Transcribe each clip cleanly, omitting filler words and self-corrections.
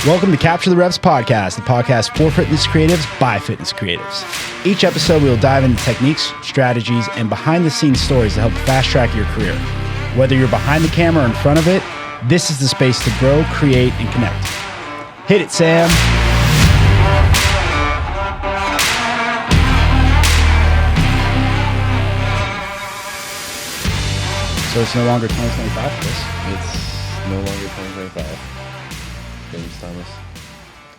Welcome to Capture the Reps podcast, the podcast for fitness creatives by fitness creatives. Each episode, we will dive into techniques, strategies, and behind-the-scenes stories to help fast-track your career. Whether you're behind the camera or in front of it, this is the space to grow, create, and connect. Hit it, Sam. So it's no longer 2025 for this. It's no longer 2025. James Thomas.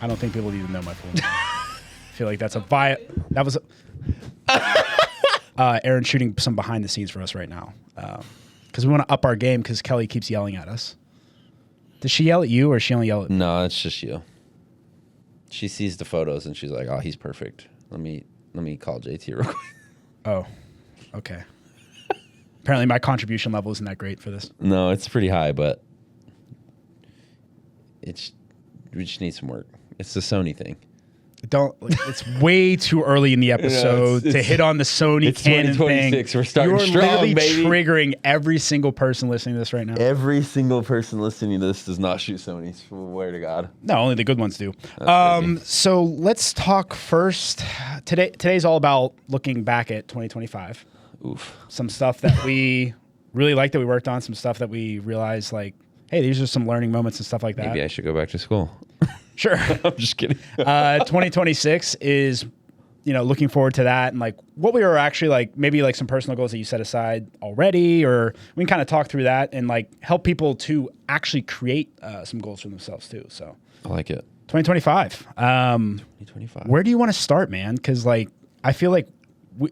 I don't think people need to know my full name. I feel like that's that was Aaron shooting some behind the scenes for us right now. Because we want to up our game because Kelly keeps yelling at us. Does she yell at you or she only yell at me? No, it's just you. She sees the photos and she's like, "Oh, he's perfect. Let me call JT real quick." Oh, okay. Apparently my contribution level isn't that great for this. No, it's pretty high, but we just need some work. It's the Sony thing. It's way too early in the episode to hit on the Sony Canon thing. We're starting You're strong, literally baby. Triggering every single person listening to this right now. Every single person listening to this does not shoot Sonys. Swear to God. No, only the good ones do. Crazy. So let's talk first. Today's all about looking back at 2025. Oof. Some stuff that we really liked that we worked on. Some stuff that we realized like, hey, these are some learning moments and stuff like that. Maybe I should go back to school. Sure. I'm just kidding. 2026 is, looking forward to that and like what we were actually like, maybe like some personal goals that you set aside already, or we can kind of talk through that and like help people to actually create some goals for themselves too. So I like it. 2025. 2025. Where do you want to start, man? Because like I feel like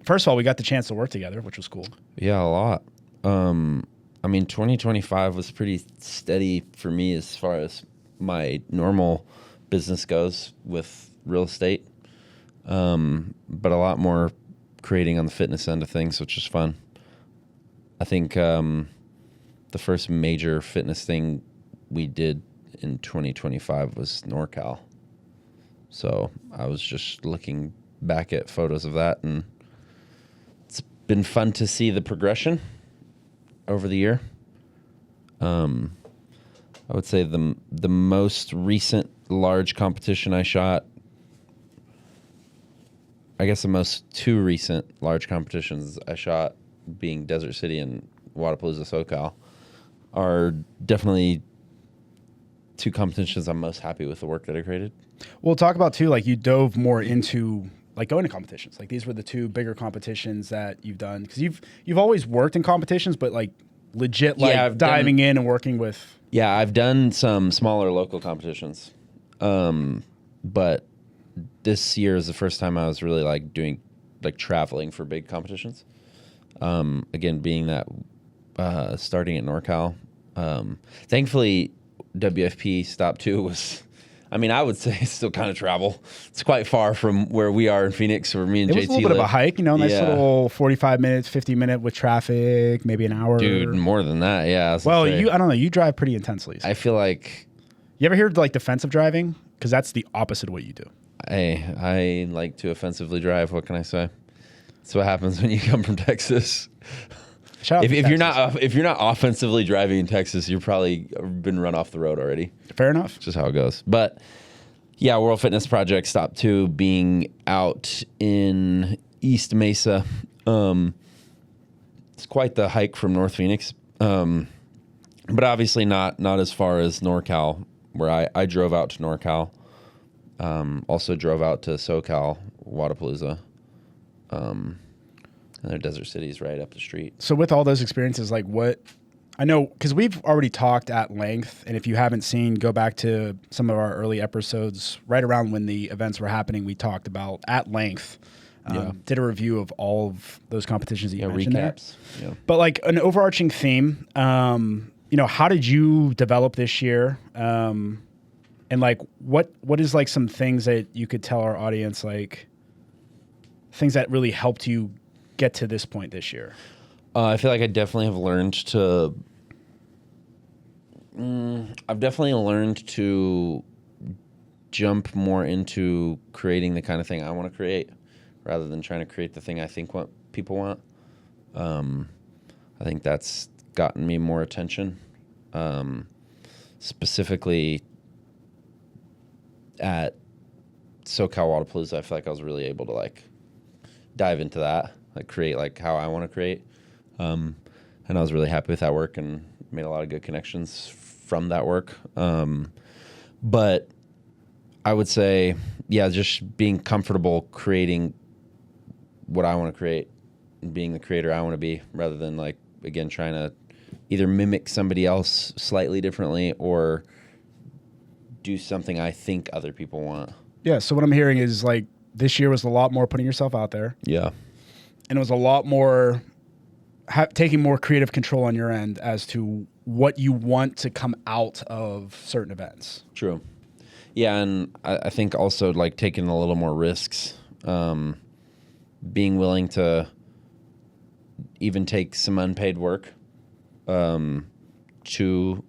first of all we got the chance to work together, which was cool. Yeah, a lot. 2025 was pretty steady for me as far as my normal business goes with real estate, but a lot more creating on the fitness end of things, which is fun. I think the first major fitness thing we did in 2025 was NorCal. So I was just looking back at photos of that, and it's been fun to see the progression over the year. I would say the most recent large competition I shot, I guess the most two recent large competitions I shot being Desert City and Wadapalooza SoCal are definitely two competitions I'm most happy with the work that I created. We'll talk about too, like you dove more into like going to competitions. Like these were the two bigger competitions that you've done because you've always worked in competitions, but like legit like diving in and working with. Yeah, I've done some smaller local competitions, but this year is the first time I was really like doing like traveling for big competitions. Again, being that starting at NorCal, thankfully WFP Stop 2 was. I mean, I would say it's still kind of travel. It's quite far from where we are in Phoenix, where me and JT live. It was a little bit of a hike, nice little 45 minutes, 50 minute with traffic, maybe an hour. Dude, more than that, yeah. Well, I don't know. You drive pretty intensely. So. I feel like... You ever hear like defensive driving? Because that's the opposite of what you do. I like to offensively drive. What can I say? That's what happens when you come from Texas. If you're not offensively driving in Texas, you're probably been run off the road already. Fair enough. Just how it goes. But yeah, World Fitness Project Stop 2 being out in East Mesa. It's quite the hike from North Phoenix. But obviously not as far as NorCal, where I drove out to NorCal. Also drove out to SoCal, Wadapalooza. And their Desert City's right up the street. So with all those experiences, like what I know, because we've already talked at length, and if you haven't seen, go back to some of our early episodes right around when the events were happening. We talked about at length, did a review of all of those competitions that you mentioned recaps. there. Yeah. But like an overarching theme, how did you develop this year? And like what is like some things that you could tell our audience, like things that really helped you get to this point this year? I feel like I definitely have learned to. I've definitely learned to jump more into creating the kind of thing I want to create, rather than trying to create the thing I think people want. I think that's gotten me more attention. Specifically, at SoCal Wadapalooza, I feel like I was really able to like dive into that, like create like how I want to create. And I was really happy with that work and made a lot of good connections from that work. But I would say, yeah, just being comfortable creating what I want to create and being the creator I want to be, rather than like, again, trying to either mimic somebody else slightly differently or do something I think other people want. Yeah. So what I'm hearing is like this year was a lot more putting yourself out there. Yeah. And it was a lot more taking more creative control on your end as to what you want to come out of certain events. True. Yeah. And I think also like taking a little more risks, being willing to even take some unpaid work, to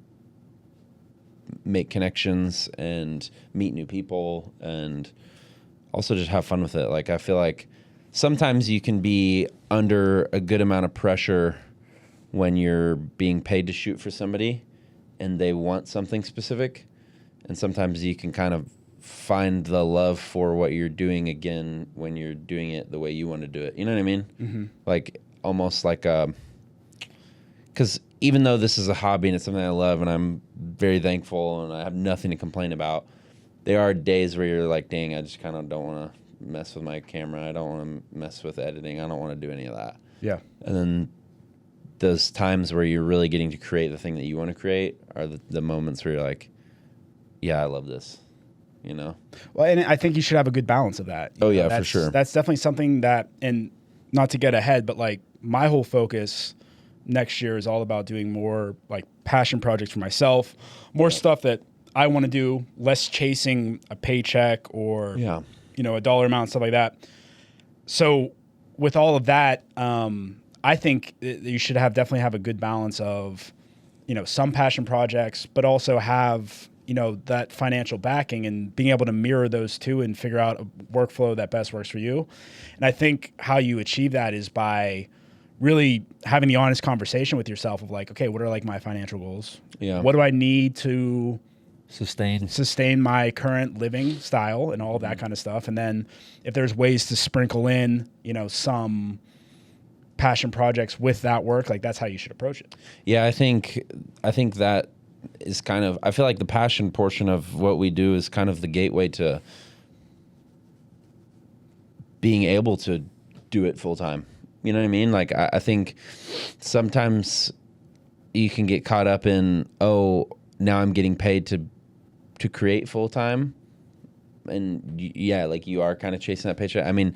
make connections and meet new people and also just have fun with it. Like, I feel like sometimes you can be under a good amount of pressure when you're being paid to shoot for somebody and they want something specific. And sometimes you can kind of find the love for what you're doing again when you're doing it the way you want to do it. You know what I mean? Mm-hmm. Like almost like because even though this is a hobby and it's something I love and I'm very thankful and I have nothing to complain about, there are days where you're like, dang, I just kind of don't want to mess with my camera. I don't want to mess with editing. I don't want to do any of that. Yeah. And then those times where you're really getting to create the thing that you want to create are the moments where you're like, yeah, I love this, you know? Well, and I think you should have a good balance of that. Oh, yeah, for sure. That's definitely something that, and not to get ahead, but like my whole focus next year is all about doing more like passion projects for myself, more stuff that I want to do, less chasing a paycheck or, you know, a dollar amount, stuff like that. So with all of that, I think you should definitely have a good balance of, you know, some passion projects, but also have, you know, that financial backing and being able to mirror those two and figure out a workflow that best works for you. And I think how you achieve that is by really having the honest conversation with yourself of like, okay, what are like my financial goals? Yeah. What do I need to sustain my current living style and all of that kind of stuff? And then if there's ways to sprinkle in, you know, some passion projects with that work, like that's how you should approach it. Yeah, I think that is kind of, I feel like the passion portion of what we do is kind of the gateway to being able to do it full time. You know what I mean? Like, I think sometimes you can get caught up in, oh, now I'm getting paid to create full time. And yeah, like you are kind of chasing that paycheck. I mean,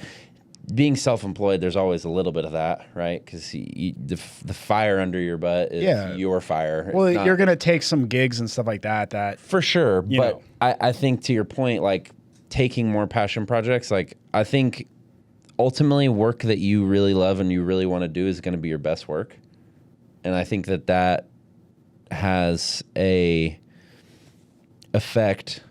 being self-employed, there's always a little bit of that, right? Because the fire under your butt is your fire. Well, you're going to take some gigs and stuff like that. For sure. But know. I think to your point, like taking more passion projects, like I think ultimately work that you really love and you really want to do is going to be your best work. And I think that has a effect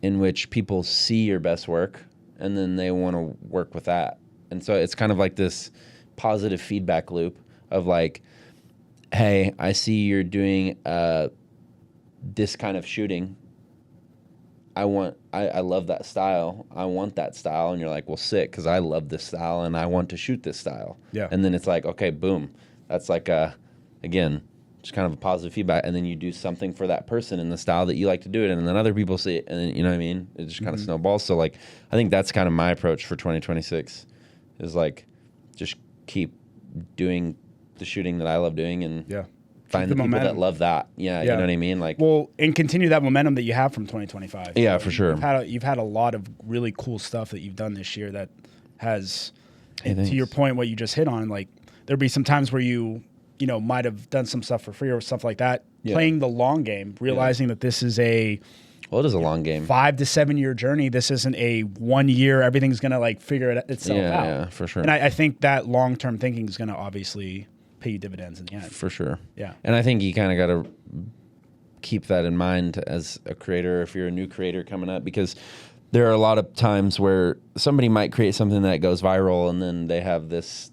in which people see your best work and then they want to work with that. And so it's kind of like this positive feedback loop of like, hey, I see you're doing this kind of shooting. I love that style. I want that style. And you're like, well, sick, because I love this style and I want to shoot this style. Yeah. And then it's like, okay, boom. That's like, again, just kind of a positive feedback. And then you do something for that person in the style that you like to do it. And then other people see it. And then, you know what I mean? It just kind of snowballs. So, like, I think that's kind of my approach for 2026 is, like, just keep doing the shooting that I love doing and find the people that love that. Yeah, you know what I mean? Like, well, and continue that momentum that you have from 2025. Yeah, for sure. You've had a lot of really cool stuff that you've done this year that has, to your point, what you just hit on, like, there'd be some times where you know, might have done some stuff for free or stuff like that. Yeah. Playing the long game, realizing that this is it is a long game. 5 to 7 year journey. This isn't a 1 year. Everything's going to like figure itself out. Yeah, for sure. And I think that long-term thinking is going to obviously pay you dividends in the end. For sure. Yeah. And I think you kind of got to keep that in mind as a creator, if you're a new creator coming up, because there are a lot of times where somebody might create something that goes viral and then they have this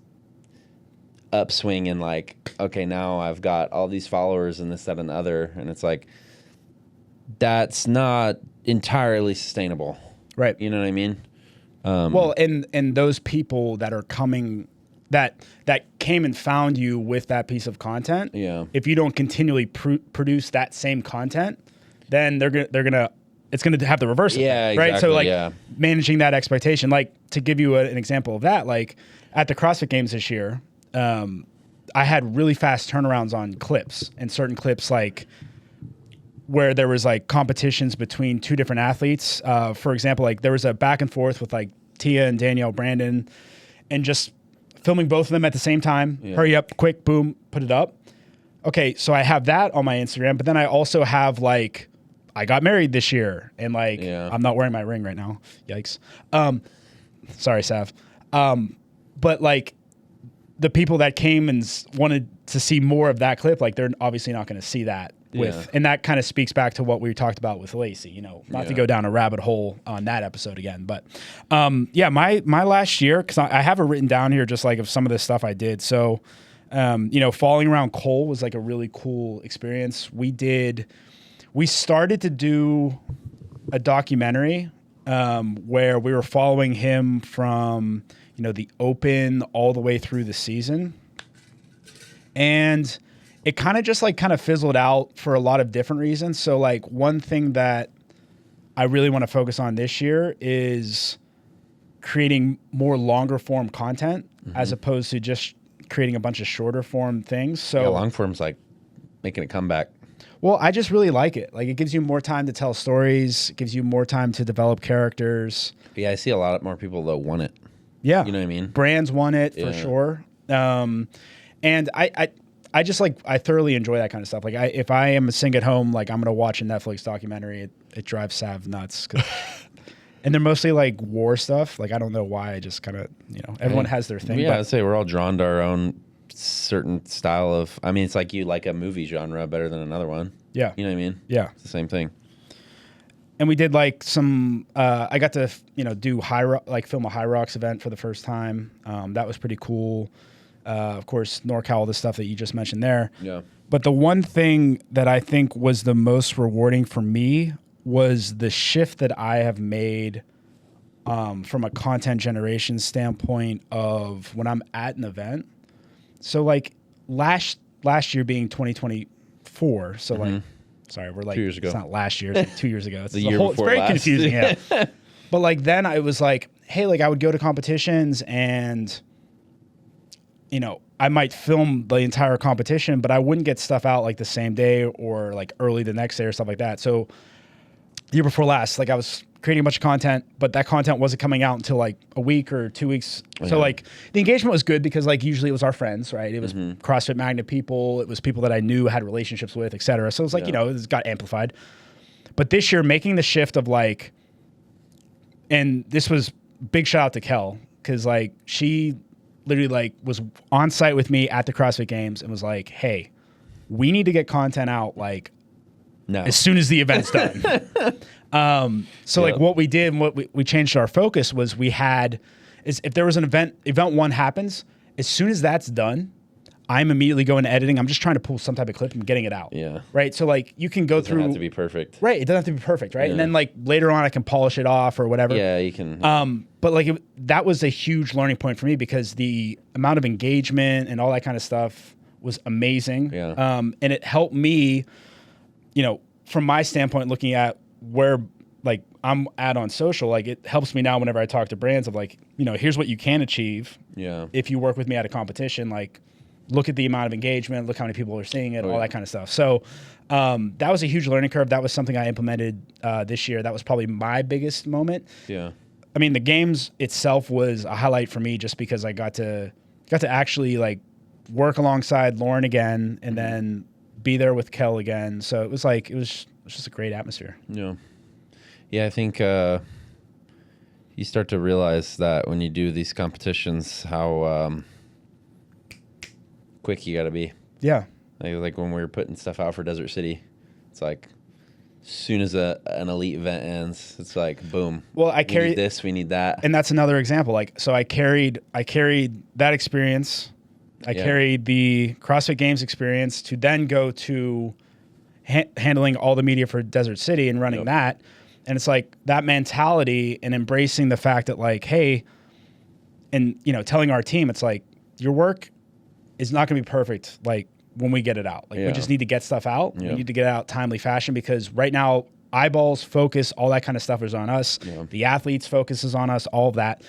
upswing and like, okay, now I've got all these followers and this, that, and the other. And it's like, that's not entirely sustainable. Right. You know what I mean? Well, and those people that are coming, that came and found you with that piece of content. Yeah. If you don't continually produce that same content, then it's gonna have the reverse effect, Yeah, right? So exactly, like managing that expectation. Like to give you an example of that, like at the CrossFit Games this year, I had really fast turnarounds on clips, and certain clips like where there was like competitions between two different athletes. For example, like there was a back and forth with like Tia and Danielle Brandon, and just filming both of them at the same time. Yeah. Hurry up, quick, boom, put it up. Okay, so I have that on my Instagram, but then I also have like, I got married this year, and like, I'm not wearing my ring right now. Yikes. Sorry, Sav. But like the people that came and wanted to see more of that clip, like they're obviously not going to see that. And that kind of speaks back to what we talked about with Lacey, you know, not to go down a rabbit hole on that episode again, but my last year, because I have it written down here just like of some of the stuff I did. So, you know, following around Cole was like a really cool experience. We started to do a documentary where we were following him from, you know, the open all the way through the season. And it kind of fizzled out for a lot of different reasons. So like one thing that I really want to focus on this year is creating more longer form content as opposed to just creating a bunch of shorter form things. So long form's like making a comeback. Well, I just really like it. Like it gives you more time to tell stories. It gives you more time to develop characters. Yeah, I see a lot more people that want it. Yeah. You know what I mean? Brands want it for sure. And I just like, I thoroughly enjoy that kind of stuff. Like if I am sitting at home, like I'm going to watch a Netflix documentary, it drives Sav nuts. And they're mostly like war stuff. Like, I don't know why. I just kind of, you know, everyone has their thing. Yeah, I'd say we're all drawn to our own certain style of, I mean, it's like you like a movie genre better than another one. Yeah. You know what I mean? Yeah. It's the same thing. And we did like some, I got to, you know, do film a High Rocks event for the first time. That was pretty cool. Of course, NorCal, the stuff that you just mentioned there. Yeah. But the one thing that I think was the most rewarding for me was the shift that I have made from a content generation standpoint of when I'm at an event. So like last year being 2024. So like, sorry, we're like 2 years ago. It's not last year. It's like 2 years ago. It's the year before it's very last. confusing. Yeah. But like then I was like, hey, like I would go to competitions and, you know, I might film the entire competition, but I wouldn't get stuff out like the same day or like early the next day or stuff like that. So the year before last, like I was creating a bunch of content, but that content wasn't coming out until like a week or 2 weeks. Yeah. So like the engagement was good because like usually it was our friends, right? It was CrossFit Magnet people. It was people that I knew, had relationships with, et cetera. So it was like, you know, it got amplified. But this year making the shift of like, and this was big shout out to Kel because like she literally like was on site with me at the CrossFit Games and was like, hey, we need to get content out like as soon as the event's done. So like what we did and what we changed our focus was is if there was an event one happens, as soon as that's done, I'm immediately going to editing. I'm just trying to pull some type of clip and getting it out. Yeah. Right. So like you can go through. It doesn't have to be perfect. Right. It doesn't have to be perfect. Right. Yeah. And then like later on I can polish it off or whatever. Yeah, you can. But like that was a huge learning point for me because the amount of engagement and all that kind of stuff was amazing. Yeah. And it helped me, you know, from my standpoint, looking at where like I'm at on social, like it helps me now whenever I talk to brands of like, you know, here's what you can achieve. Yeah. If you work with me at a competition, like look at the amount of engagement, look how many people are seeing it, all that kind of stuff. So that was a huge learning curve. That was something I implemented this year. That was probably my biggest moment. Yeah. I mean, the games itself was a highlight for me just because I got to actually like work alongside Lauren again and then be there with Kel again. So it was just a great atmosphere. Yeah. Yeah, I think you start to realize that when you do these competitions, how quick you got to be. Yeah. Like when we were putting stuff out for Desert City, it's like as soon as an elite event ends, it's like boom. Well, we need this, we need that, and that's another example. Like, so I carried that experience. I carried the CrossFit Games experience to then go to handling all the media for Desert City and running that. And it's like that mentality and embracing the fact that like, hey, and telling our team, it's like your work is not going to be perfect. Like when we get it out, like we just need to get stuff out. We need to get it out timely fashion, because right now eyeballs, focus, all that kind of stuff is on us. The athletes' focus is on us, all of that.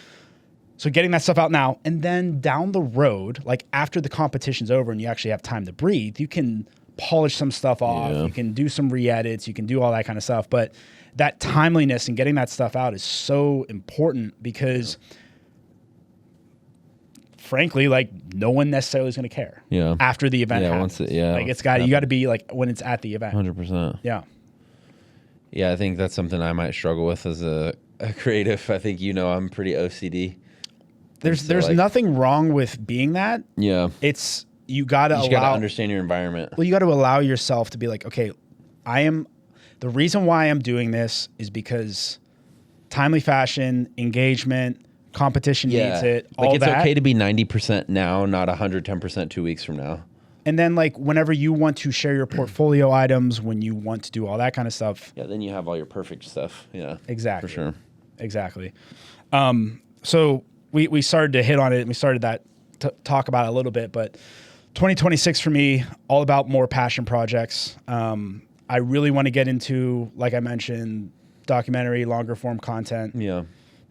So getting that stuff out now, and then down the road, like after the competition's over and you actually have time to breathe, you can polish some stuff off. You can do some re-edits. You can do all that kind of stuff. But that timeliness and getting that stuff out is so important, because frankly, like no one necessarily is going to care after the event happens. Like it's got, you got to be like when it's at the event. 100%. Yeah. Yeah, I think that's something I might struggle with as a creative. I think I'm pretty OCD. There's like, nothing wrong with being that. Yeah. It's you got to understand your environment. Well, you got to allow yourself to be like, okay, the reason why I'm doing this is because timely fashion, engagement, competition needs it. Like it's okay to be 90% now, not 110% 2 weeks from now. And then like whenever you want to share your portfolio items, when you want to do all that kind of stuff. Yeah, then you have all your perfect stuff. Yeah. Exactly. For sure. Exactly. So we started to hit on it and we started to talk about it a little bit, but 2026 for me, all about more passion projects. I really want to get into, like I mentioned, documentary, longer form content. Yeah.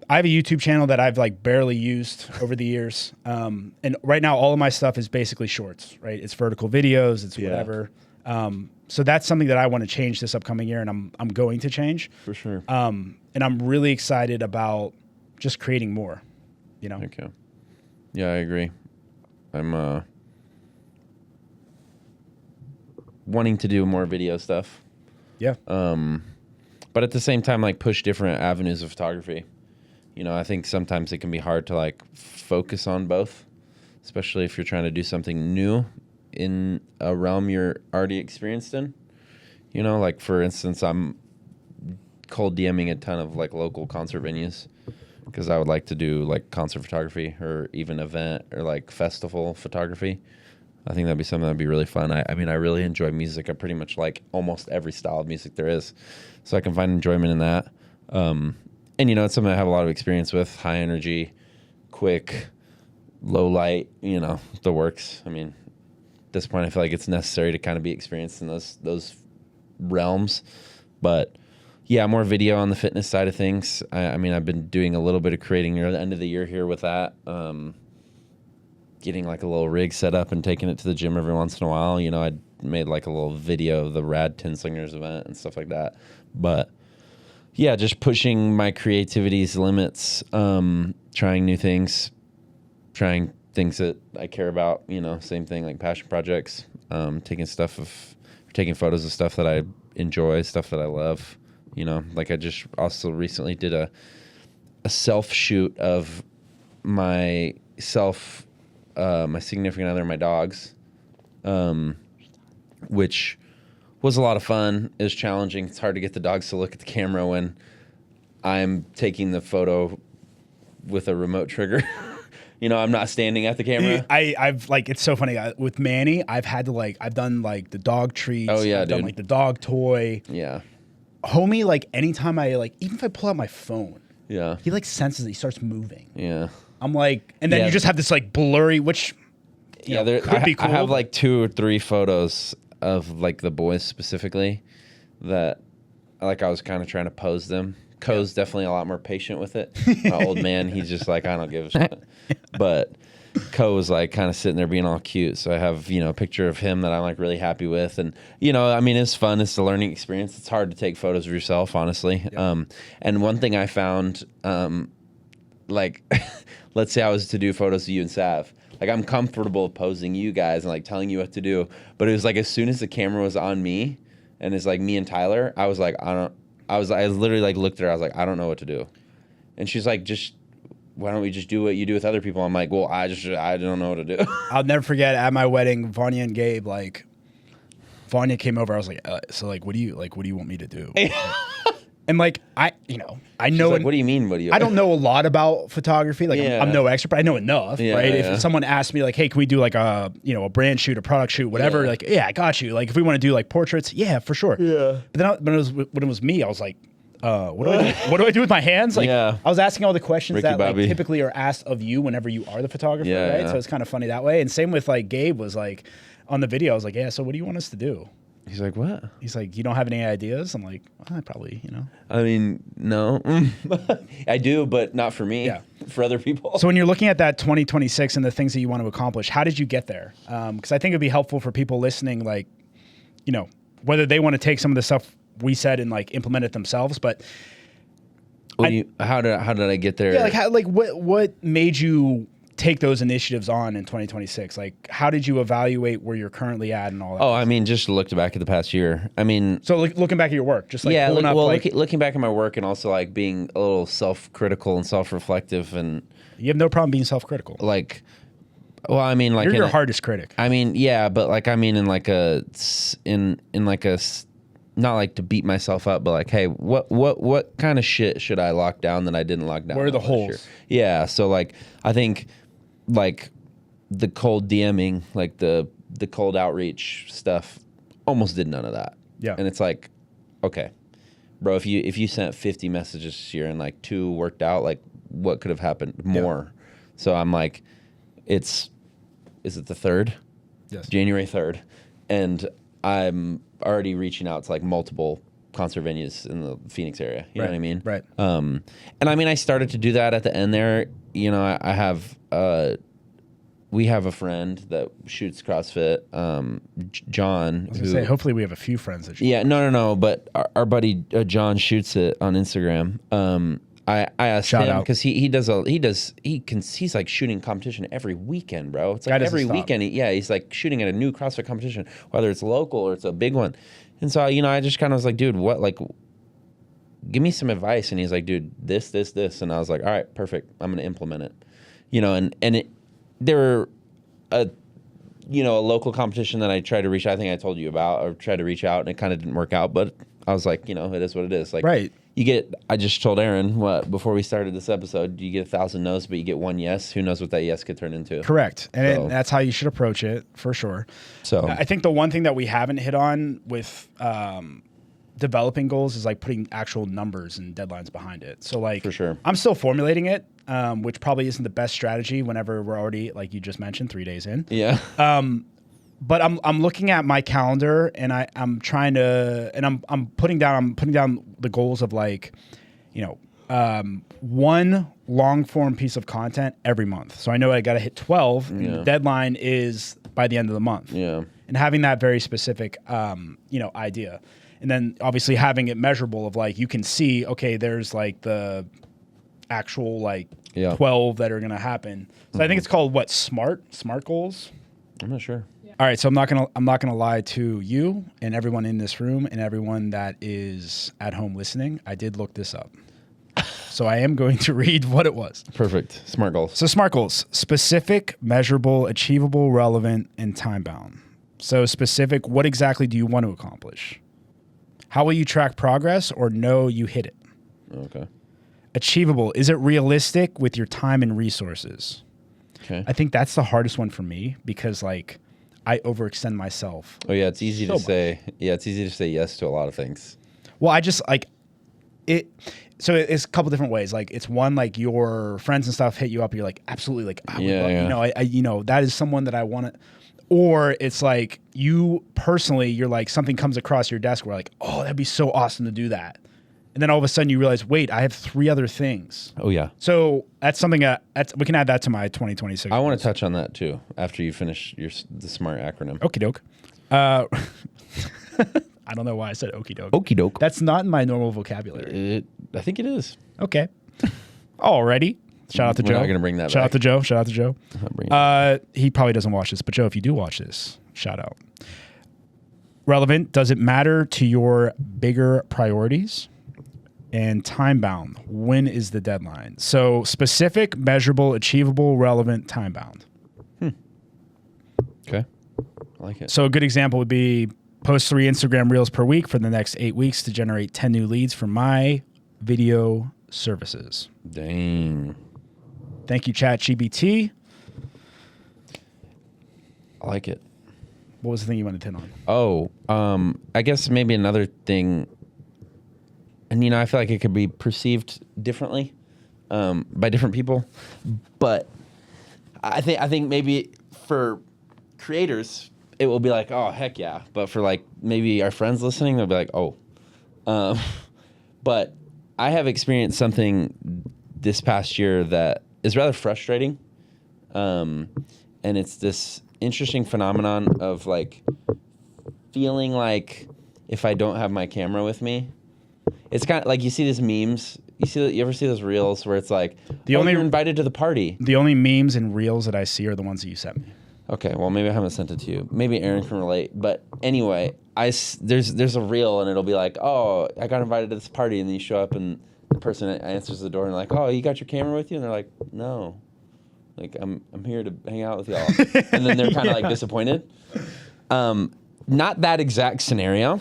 I have a YouTube channel that I've like barely used over the years. And right now all of my stuff is basically shorts, right? It's vertical videos, it's whatever. So that's something that I want to change this upcoming year, and I'm going to change. For sure. And I'm really excited about just creating more, Okay. Yeah, I agree. I'm wanting to do more video stuff. Yeah. But at the same time, like push different avenues of photography. I think sometimes it can be hard to like focus on both, especially if you're trying to do something new in a realm you're already experienced in. Like for instance, I'm cold DMing a ton of like local concert venues because I would like to do like concert photography or even event or like festival photography. I think that'd be something that'd be really fun. I mean, I really enjoy music. I pretty much like almost every style of music there is, so I can find enjoyment in that. And it's something I have a lot of experience with. High energy, quick, low light. The works. I mean, at this point, I feel like it's necessary to kind of be experienced in those realms. But yeah, more video on the fitness side of things. I mean, I've been doing a little bit of creating near the end of the year here with that. Getting like a little rig set up and taking it to the gym every once in a while. I made like a little video of the Rad Tin Slingers event and stuff like that. But yeah, just pushing my creativity's limits, trying new things, trying things that I care about, same thing like passion projects, taking photos of stuff that I enjoy, stuff that I love, like I just also recently did a self shoot of myself, my significant other, my dogs, which was a lot of fun. It was challenging. It's hard to get the dogs to look at the camera when I'm taking the photo with a remote trigger. I'm not standing at the camera. I've like, it's so funny with Manny. I've done like the dog treats. Oh yeah, I've done like the dog toy. Yeah. Homie, like anytime even if I pull out my phone, yeah, he like senses it. He starts moving. Yeah. I'm like, and then you just have this like blurry, which could be cool. I have like 2 or 3 photos of like the boys specifically that like I was kind of trying to pose them. Co's definitely a lot more patient with it. My old man, he's just like, I don't give a shit. But Co was like kind of sitting there being all cute. So I have, a picture of him that I'm like really happy with. And, I mean, it's fun. It's a learning experience. It's hard to take photos of yourself, honestly. Yeah. And one thing I found, like, let's say I was to do photos of you and Sav. Like, I'm comfortable posing you guys and like telling you what to do. But it was like as soon as the camera was on me and it's like me and Tyler, I was like, I literally like looked at her. I was like, I don't know what to do. And she's like, why don't we just do what you do with other people? I'm like, well, I don't know what to do. I'll never forget at my wedding, Vanya and Gabe, like Vanya came over. I was like, so like, what do you want me to do? And like, I know. Like, what do you mean? I don't know a lot about photography. Like I'm no expert, but I know enough, right? If someone asked me like, hey, can we do like a brand shoot, a product shoot, whatever? Like, yeah, I got you. Like if we want to do like portraits, yeah, for sure. Yeah. But then when it was me, I was like, what do I do? What do I do with my hands? Like, Yeah. I was asking all the questions Ricky that like, Bobby. typically are asked of you whenever you are the photographer, Yeah, right? yeah. So it's kind of funny that way. And same with like Gabe was like on the video. I was like, yeah. So what do you want us to do? He's like, what? He's like, you don't have any ideas? I'm like, probably, I mean, no. I do, but not for me. Yeah. For other people. So when you're looking at that 2026 and the things that you want to accomplish, how did you get there? Because I think it'd be helpful for people listening, like, whether they want to take some of the stuff we said and like implement it themselves. But how did I get there? yeah, what made you take those initiatives on in 2026? Like, how did you evaluate where you're currently at and all that? Oh, I mean, just looked back at the past year. I mean, So looking back at your work, just like yeah, pulling up, like, looking back at my work and also like being a little self-critical and self-reflective and you have no problem being self-critical. like, well, I mean, like You're in your a- hardest critic. I mean, yeah, but like, I mean, in like a, not like to beat myself up, but like, hey, what kind of shit should I lock down that I didn't lock down? Where are the last year? holes? Yeah. So like, I think like the cold DMing, like the cold outreach stuff almost did none of that. Yeah. And it's like, okay, bro, if you sent 50 messages this year and like 2 worked out, like what could have happened more? So I'm like, is it the 3rd? Yes. January 3rd. And I'm already reaching out to like multiple concert venues in the Phoenix area. You know what I mean? Right. And I mean, I started to do that at the end there. I have, we have a friend that shoots CrossFit, John. I was gonna say, hopefully we have a few friends that Yeah, no. But our buddy John shoots it on Instagram. I asked Shout him out. because he's like shooting competition every weekend, bro. It's Guy like doesn't every stop. weekend. He's like shooting at a new CrossFit competition, whether it's local or it's a big one. And so I just kind of was like, dude, what, like, give me some advice. And he's like, dude, this, and I was like, all right, perfect. I'm gonna implement it. There were a local competition that I tried to reach. I think I told you about, or tried to reach out, and it kind of didn't work out. But I was like, it is what it is. Like, Right. I just told Aaron before we started this episode, you get 1,000 no's, but you get 1 yes. Who knows what that yes could turn into? Correct. And So- that's how you should approach it, for sure. So I think the one thing that we haven't hit on with developing goals is like putting actual numbers and deadlines behind it. So like, For sure. I'm still formulating it, which probably isn't the best strategy whenever we're already, like you just mentioned, 3 days in. yeah, But I'm looking at my calendar and I'm trying to, and I'm putting down the goals of like, one long form piece of content every month. So I know I got to hit 12. And the deadline is by the end of the month. yeah, And having that very specific, idea. And then obviously having it measurable of like, you can see, okay, there's like the actual like 12 that are going to happen. So I think it's called SMART goals. I'm not sure. All right, so I'm not gonna lie to you and everyone in this room and everyone that is at home listening. I did look this up, so I am going to read what it was. Perfect. Smart goals. So SMART goals: specific, measurable, achievable, relevant, and time bound. So specific: what exactly do you want to accomplish? How will you track progress or know you hit it? Okay. Achievable: is it realistic with your time and resources? Okay. I think that's the hardest one for me because like I overextend myself. Oh yeah, it's easy So to much. say. Yeah, it's easy to say yes to a lot of things. Well, I just like it. So it's a couple different ways. Like it's one, like your friends and stuff hit you up. You're like, absolutely, like I would Yeah, love, yeah. that is someone that I want to. Or it's like you personally, you're like something comes across your desk where like, oh, that'd be so awesome to do that, and then all of a sudden you realize, wait, I have 3 other things. Oh yeah. So that's something we can add that to my 2026. I want to touch on that too after you finish the SMART acronym. Okie doke. I don't know why I said okie doke. Okie doke. That's not in my normal vocabulary. I think it is. Okay. Alrighty. Shout out to We're Joe. not gonna bring that Shout back. out to Joe. Shout out to Joe. I'll bring it. He probably doesn't watch this, but Joe, if you do watch this, shout out. Relevant. Does it matter to your bigger priorities? And time bound. When is the deadline? So specific, measurable, achievable, relevant, time bound. Okay. I like it. So a good example would be post 3 Instagram reels per week for the next 8 weeks to generate 10 new leads for my video services. Dang. Thank you, ChatGPT. I like it. What was the thing you wanted to hit on? Oh, I guess maybe another thing and I feel like it could be perceived differently by different people. But I think maybe for creators, it will be like, oh, heck yeah. But for like maybe our friends listening, they'll be like, oh. But I have experienced something this past year that is rather frustrating. And it's this interesting phenomenon of like feeling like if I don't have my camera with me, it's kind of like you see these memes. You ever see those reels where it's like, you're invited to the party. The only memes and reels that I see are the ones that you sent me. Okay, well maybe I haven't sent it to you. Maybe Aaron can relate. But anyway, there's a reel and it'll be like, oh, I got invited to this party, and then you show up and the person answers the door and they're like, oh, you got your camera with you? And they're like, no, like I'm here to hang out with y'all. And then they're kind of like disappointed. Not that exact scenario,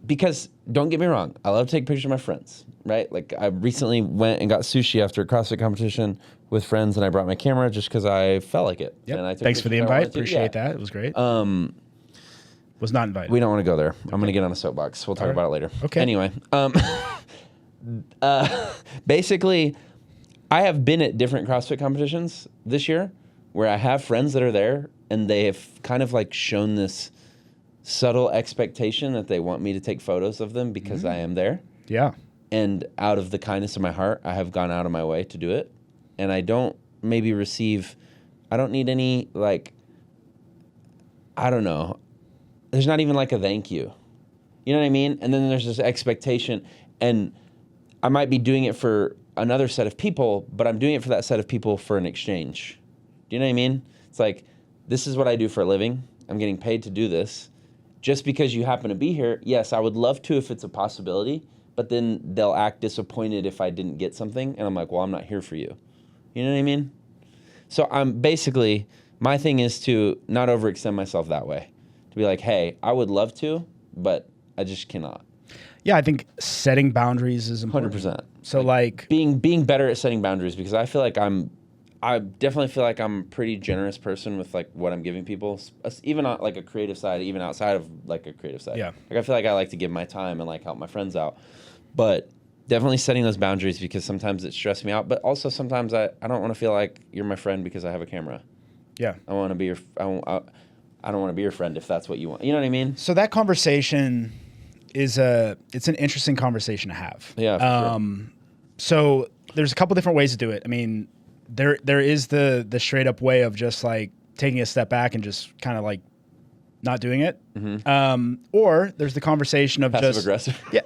because don't get me wrong, I love to take pictures of my friends, right? Like I recently went and got sushi after a CrossFit competition with friends, and I brought my camera just because I felt like it. Yep. And I took Thanks for the invite. Appreciate that. It was great. Was not invited. We don't want to go there. Okay. I'm going to get on a soapbox. We'll talk about it later. Okay. Anyway, basically, I have been at different CrossFit competitions this year where I have friends that are there, and they have kind of like shown this subtle expectation that they want me to take photos of them because I am there. Yeah. And out of the kindness of my heart, I have gone out of my way to do it. And I don't maybe receive, I don't need any, like, I don't know. There's not even like a thank you. You know what I mean? And then there's this expectation. And I might be doing it for another set of people, but I'm doing it for that set of people for an exchange. Do you know what I mean? It's like, this is what I do for a living. I'm getting paid to do this. Just because you happen to be here, yes, I would love to if it's a possibility, but then they'll act disappointed if I didn't get something. And I'm like, well, I'm not here for you. You know what I mean? So I'm basically, my thing is to not overextend myself that way. To be like, hey, I would love to, but I just cannot. Yeah, I think setting boundaries is important. 100%. So like being better at setting boundaries, because I feel like I definitely feel like I'm a pretty generous person with like what I'm giving people, even on like a creative side, even outside of like a creative side. Yeah. Like I feel like I like to give my time and like help my friends out, but definitely setting those boundaries, because sometimes it stresses me out, but also sometimes I don't want to feel like you're my friend because I have a camera. Yeah. I want to be I don't want to be your friend if that's what you want. You know what I mean? So that conversation is it's an interesting conversation to have. Yeah. Sure. So there's a couple different ways to do it. I mean, there is the straight up way of just like taking a step back and just kind of like not doing it. Mm-hmm. Or there's the conversation of passive aggressive. Yeah.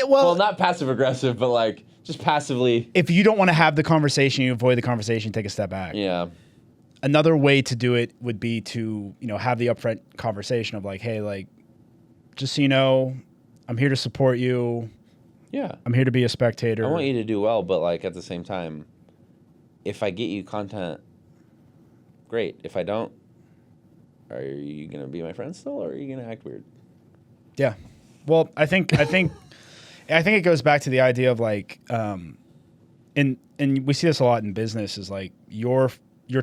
Well, not passive aggressive, but like just passively. If you don't want to have the conversation, you avoid the conversation, take a step back. Yeah. Another way to do it would be to, have the upfront conversation of like, hey, like, just so you know, I'm here to support you. Yeah. I'm here to be a spectator. I want you to do well, but like at the same time, if I get you content, great. If I don't, are you going to be my friend still, or are you going to act weird? Yeah. Well, I think it goes back to the idea of like, and we see this a lot in business, is like your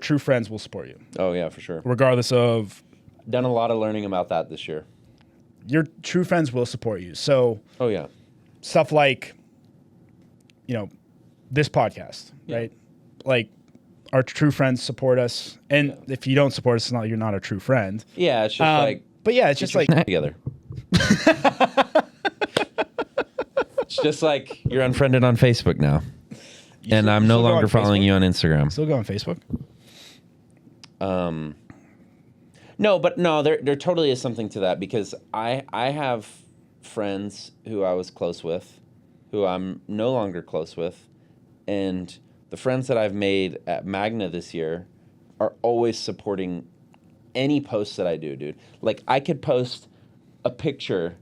true friends will support you. Oh yeah, for sure. Regardless of. Done a lot of learning about that this year. Your true friends will support you. So. Oh yeah. Stuff like, this podcast, right? Like, our true friends support us, and if you don't support us, you're not a true friend. Yeah, it's just like. But yeah, it's just like together. It's just like you're unfriended on Facebook now, and I'm no longer following you on Instagram. Still go on Facebook. No, there totally is something to that, because I have friends who I was close with, who I'm no longer close with, and the friends that I've made at Magna this year are always supporting any posts that I do, dude. Like, I could post a picture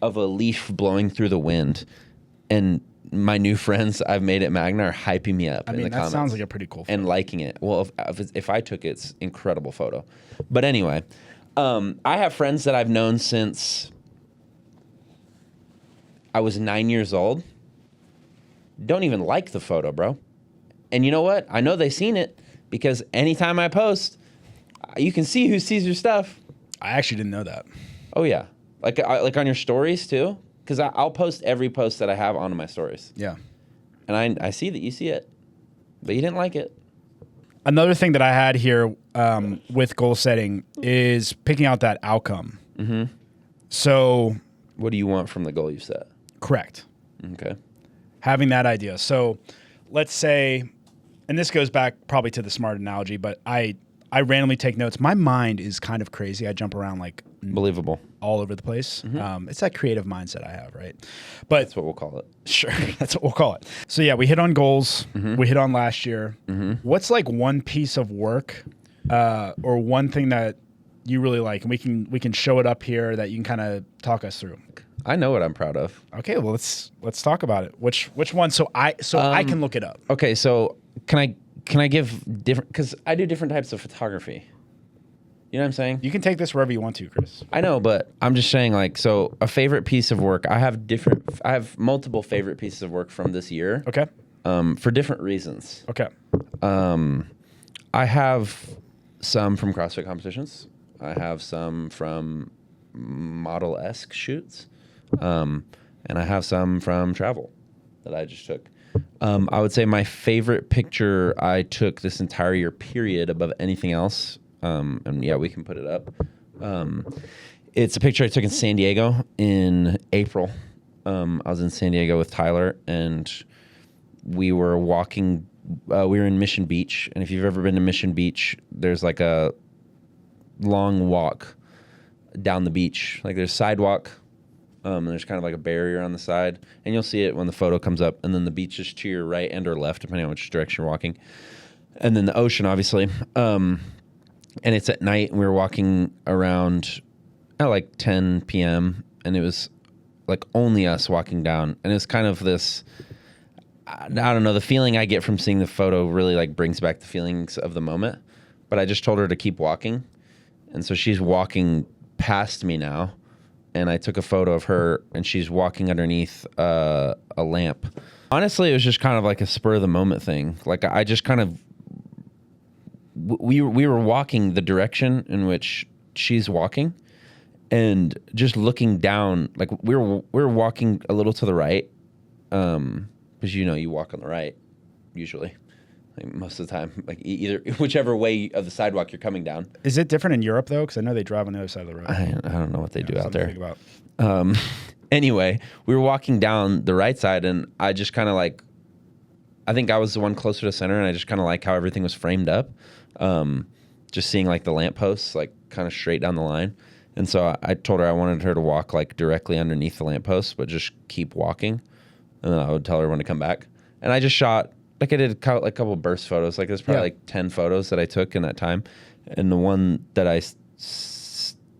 of a leaf blowing through the wind, and my new friends I've made at Magna are hyping me up in the comments. That sounds like a pretty cool photo. And liking it. Well, if I took it, it's an incredible photo. But anyway, I have friends that I've known since I was 9 years old. Don't even like the photo, bro. And you know what? I know they've seen it, because anytime I post, you can see who sees your stuff. I actually didn't know that. Oh yeah, like on your stories too. because I'll post every post that I have onto my stories. Yeah. And I see that you see it, but you didn't like it. Another thing that I had here with goal setting is picking out that outcome. Mm-hmm. So, what do you want from the goal you set? Correct. Okay. Having that idea. So, let's say, and this goes back probably to the smart analogy, but I randomly take notes. My mind is kind of crazy. I jump around like Believable. all over the place. Mm-hmm. It's that creative mindset I have, right? But That's what we'll call it. Sure, that's what we'll call it. So yeah, we hit on goals. Mm-hmm. We hit on last year. Mm-hmm. What's like one piece of work or one thing that you really like, and we can show it up here that you can kind of talk us through? I know what I'm proud of. Okay, well let's talk about it. Which one? So I can look it up. Okay, so can I give different, because I do different types of photography. You know what I'm saying? You can take this wherever you want to, Chris. I know, but I'm just saying, like, so a favorite piece of work. I have multiple favorite pieces of work from this year. Okay. For different reasons. Okay. I have some from CrossFit competitions. I have some from model-esque shoots. And I have some from travel that I just took. I would say my favorite picture I took this entire year period above anything else. And yeah, we can put it up. It's a picture I took in San Diego in April. I was in San Diego with Tyler, and we were walking. We were in Mission Beach, and if you've ever been to Mission Beach, there's like a long walk down the beach. Like there's sidewalk, and there's kind of like a barrier on the side, and you'll see it when the photo comes up. And then the beach is to your right and or left, depending on which direction you're walking. And then the ocean, obviously. And it's at night, and we were walking around at like 10 p.m., and it was like only us walking down. And it was kind of this, I don't know, the feeling I get from seeing the photo really like brings back the feelings of the moment. But I just told her to keep walking. And so she's walking past me now, and I took a photo of her, and she's walking underneath a lamp. Honestly, it was just kind of like a spur of the moment thing. Like I just kind of, we were walking the direction in which she's walking, and just looking down, like we were walking a little to the right, because you walk on the right usually, like most of the time, like either whichever way of the sidewalk you're coming down. Is it different in Europe though? Because I know they drive on the other side of the road. I don't know what they do out there. To think about. Anyway, we were walking down the right side, and I just kind of like, I think I was the one closer to center, and I just kind of like how everything was framed up. Just seeing like the lampposts like kind of straight down the line. And so I told her I wanted her to walk like directly underneath the lamppost, but just keep walking. And then I would tell her when to come back. And I just shot, like I did a couple burst photos. Like there's probably like 10 photos that I took in that time. And the one that I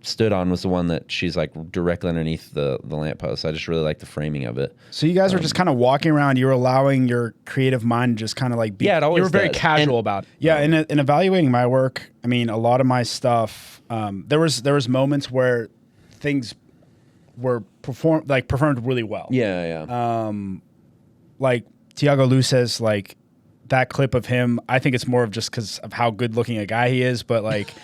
stood on was the one that she's like directly underneath the lamppost. I just really like the framing of it. So you guys were just kind of walking around. You were allowing your creative mind to just kind of like be. Yeah, it always You were very does. casual about it. Yeah, in evaluating my work, I mean, a lot of my stuff. There was moments where things were performed really well. Yeah. Like Tiago Lu says, like that clip of him. I think it's more of just because of how good looking a guy he is, but like.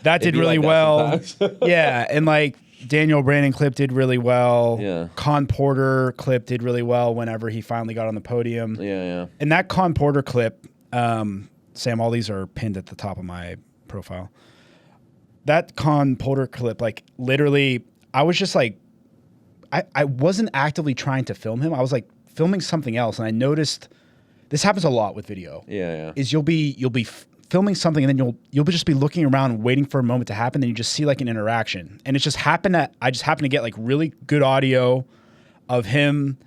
That did really well. Yeah, and like Daniel Brandon clip did really well. Yeah. Con Porter clip did really well whenever he finally got on the podium. Yeah. And that Con Porter clip, Sam, all these are pinned at the top of my profile. That Con Porter clip, like literally, I was just like, I wasn't actively trying to film him. I was like filming something else, and I noticed this happens a lot with video. Yeah. Is you'll be filming something, and then you'll just be looking around waiting for a moment to happen, then you just see like an interaction. And it just happened that I just happened to get like really good audio of him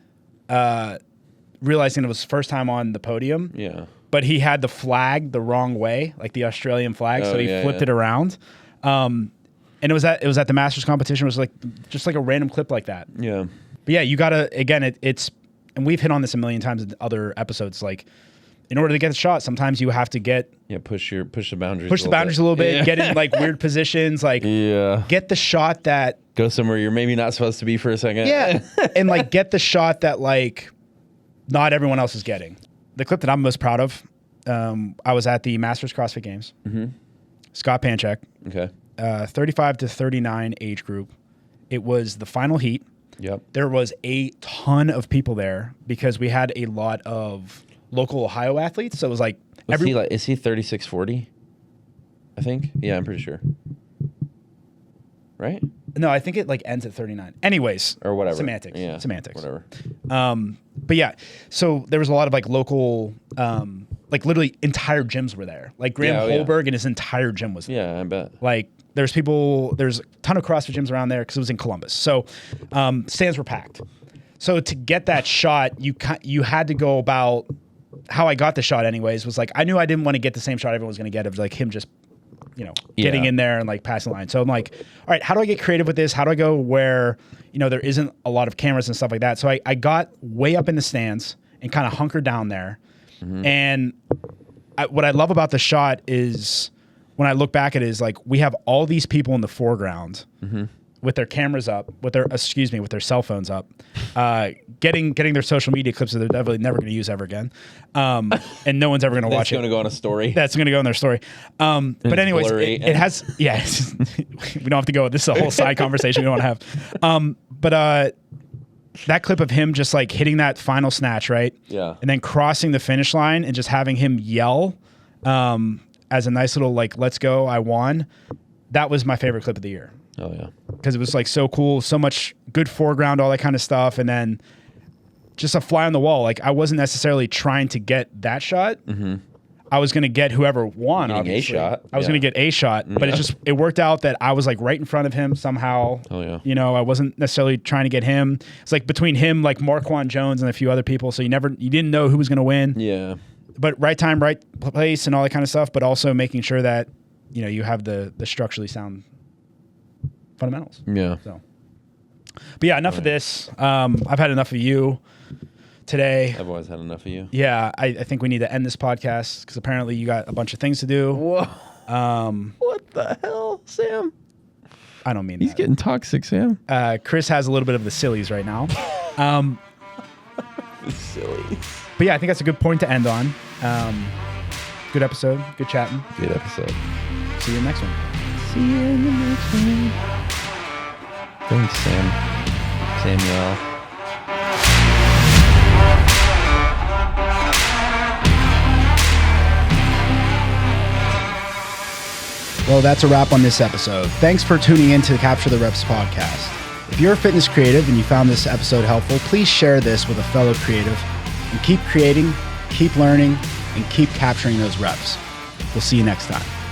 realizing it was his first time on the podium. Yeah. But he had the flag the wrong way, like the Australian flag, so he flipped it around. And it was at the Masters competition. It was like just like a random clip like that. Yeah. But yeah, you gotta, again, it's and we've hit on this a million times in other episodes, like in order to get the shot, sometimes you have to push the boundaries. Push the boundaries a little bit. Get in like weird positions. Like get the shot that go somewhere you're maybe not supposed to be for a second. Yeah, and like get the shot that like not everyone else is getting. The clip that I'm most proud of, I was at the Masters CrossFit Games. Mm-hmm. Scott Panchak. Okay. 35 to 39 age group. It was the final heat. Yep. there was a ton of people there because we had a lot of local Ohio athletes. So it was like is he 3640? I think. Yeah, I'm pretty sure. Right? No, I think it like ends at 39. Anyways, or whatever. Semantics. Yeah. Semantics. Whatever. But yeah, so there was a lot of like local, like literally entire gyms were there. Like Graham Holberg and his entire gym was there. Yeah, I bet. Like there's a ton of CrossFit gyms around there because it was in Columbus. So stands were packed. So to get that shot, you had to go about how I got the shot anyways was like, I knew I didn't want to get the same shot everyone was going to get of like him just, getting in there and like passing the line. So I'm like, all right, how do I get creative with this? How do I go where, there isn't a lot of cameras and stuff like that? So I got way up in the stands and kind of hunkered down there. Mm-hmm. And what I love about the shot is when I look back at it is like, we have all these people in the foreground with their cameras up, with their cell phones up, getting their social media clips that they're definitely never going to use ever again. And no one's ever going to watch it. That's going to go on a story. That's going to go in their story. But anyways, it has, we don't have to go. This is a whole side conversation we don't want to have. But that clip of him just like hitting that final snatch, right? Yeah. And then crossing the finish line and just having him yell as a nice little like, let's go, I won. That was my favorite clip of the year. Oh, yeah. Because it was like so cool, so much good foreground, all that kind of stuff. And then just a fly on the wall. Like I wasn't necessarily trying to get that shot. Mm-hmm. I was going to get whoever won, obviously. I was going to get a shot, but it worked out that I was like right in front of him somehow. Oh, yeah. I wasn't necessarily trying to get him. It's like between him, like Marquand Jones and a few other people. So you didn't know who was going to win. Yeah. But right time, right place and all that kind of stuff, but also making sure that, you have the structurally sound fundamentals. Yeah. So, but yeah, enough of this. I've had enough of you today. I've always had enough of you. Yeah, I think we need to end this podcast because apparently you got a bunch of things to do. Whoa. What the hell, Sam? I don't mean He's that. getting toxic, Sam. Chris has a little bit of the sillies right now. Sillies. But yeah, I think that's a good point to end on. Good episode. Good chatting. Good episode. See you in the next one. See you in the next one. Thanks, Samuel. Well, that's a wrap on this episode. Thanks for tuning in to the Capture the Reps podcast. If you're a fitness creative and you found this episode helpful, please share this with a fellow creative and keep creating, keep learning, and keep capturing those reps. We'll see you next time.